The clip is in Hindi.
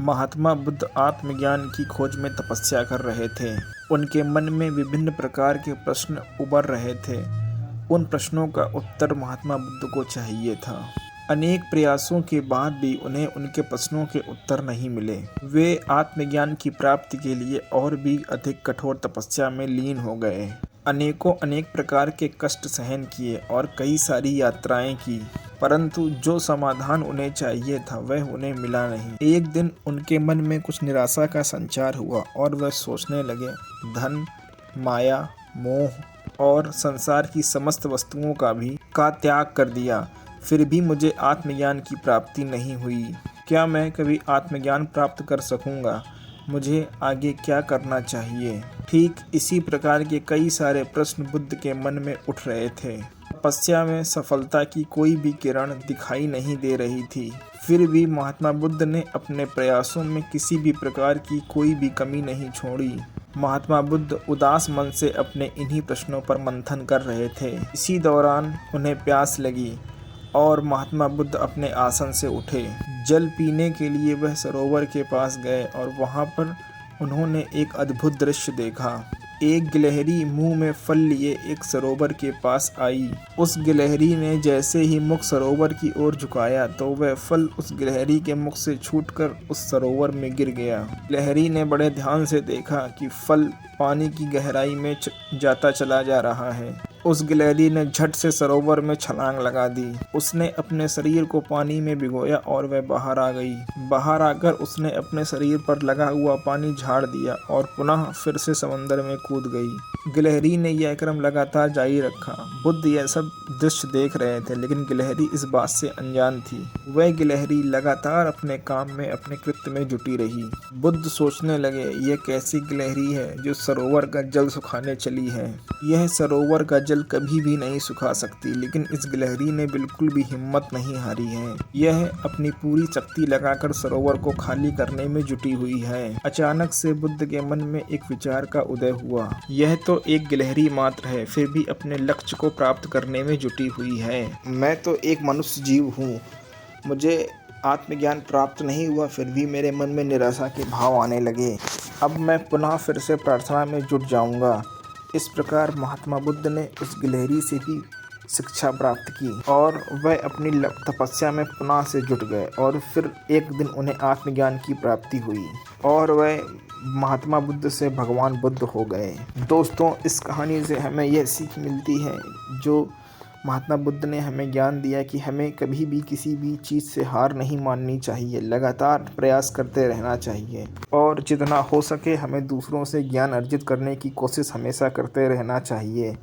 महात्मा बुद्ध आत्मज्ञान की खोज में तपस्या कर रहे थे। उनके मन में विभिन्न प्रकार के प्रश्न उभर रहे थे। उन प्रश्नों का उत्तर महात्मा बुद्ध को चाहिए था। अनेक प्रयासों के बाद भी उन्हें उनके प्रश्नों के उत्तर नहीं मिले। वे आत्मज्ञान की प्राप्ति के लिए और भी अधिक कठोर तपस्या में लीन हो गए। अनेक प्रकार के कष्ट सहन किए और कई सारी यात्राएं की, परंतु जो समाधान उन्हें चाहिए था वह उन्हें मिला नहीं। एक दिन उनके मन में कुछ निराशा का संचार हुआ और वह सोचने लगे, धन, माया, मोह और संसार की समस्त वस्तुओं का त्याग कर दिया, फिर भी मुझे आत्मज्ञान की प्राप्ति नहीं हुई। क्या मैं कभी आत्मज्ञान प्राप्त कर सकूंगा? मुझे आगे क्या करना चाहिए? ठीक इसी प्रकार के कई सारे प्रश्न बुद्ध के मन में उठ रहे थे। तपस्या में सफलता की कोई भी किरण दिखाई नहीं दे रही थी। फिर भी महात्मा बुद्ध ने अपने प्रयासों में किसी भी प्रकार की कोई भी कमी नहीं छोड़ी। महात्मा बुद्ध उदास मन से अपने इन्हीं प्रश्नों पर मंथन कर रहे थे। इसी दौरान उन्हें प्यास लगी और महात्मा बुद्ध अपने आसन से उठे। जल पीने के लिए वह सरोवर के पास गए और वहां पर उन्होंने एक अद्भुत दृश्य देखा। एक गिलहरी मुंह में फल लिए एक सरोवर के पास आई। उस गिलहरी ने जैसे ही मुख सरोवर की ओर झुकाया तो वह फल उस गिलहरी के मुख से छूटकर उस सरोवर में गिर गया। गिलहरी ने बड़े ध्यान से देखा कि फल पानी की गहराई में जाता चला जा रहा है। उस गिलहरी ने झट से सरोवर में छलांग लगा दी। उसने अपने शरीर को पानी में भिगोया और वह बाहर आ गई। बाहर आकर उसने अपने शरीर पर लगा हुआ पानी झाड़ दिया और पुनः फिर से समंदर में कूद गई। गिलहरी ने यह क्रम लगातार जारी रखा। बुद्ध यह सब दृश्य देख रहे थे, लेकिन गिलहरी इस बात से अनजान थी। वह गिलहरी लगातार अपने काम में, अपने कृत्य में जुटी रही। बुद्ध सोचने लगे, यह कैसी गिलहरी है जो सरोवर का जल सुखाने चली है। यह सरोवर का जल कभी भी नहीं सुखा सकती, लेकिन इस गिलहरी ने बिल्कुल भी हिम्मत नहीं हारी है। यह अपनी पूरी शक्ति लगाकर सरोवर को खाली करने में जुटी हुई है। अचानक से बुद्ध के मन में एक विचार का उदय हुआ। यह तो एक गिलहरी मात्र है, फिर भी अपने लक्ष्य को प्राप्त करने में जुटी हुई है। मैं तो एक मनुष्य जीव हूँ। मुझे आत्मज्ञान प्राप्त नहीं हुआ, फिर भी मेरे मन में निराशा के भाव आने लगे। अब मैं पुनः फिर से प्रार्थना में जुट जाऊंगा। इस प्रकार महात्मा बुद्ध ने उस गिलहरी से भी शिक्षा प्राप्त की और वह अपनी तपस्या में पुनः से जुट गए और फिर एक दिन उन्हें आत्मज्ञान की प्राप्ति हुई और वह महात्मा बुद्ध से भगवान बुद्ध हो गए। दोस्तों, इस कहानी से हमें यह सीख मिलती है जो महात्मा बुद्ध ने हमें ज्ञान दिया कि हमें कभी भी किसी भी चीज़ से हार नहीं माननी चाहिए, लगातार प्रयास करते रहना चाहिए और जितना हो सके हमें दूसरों से ज्ञान अर्जित करने की कोशिश हमेशा करते रहना चाहिए।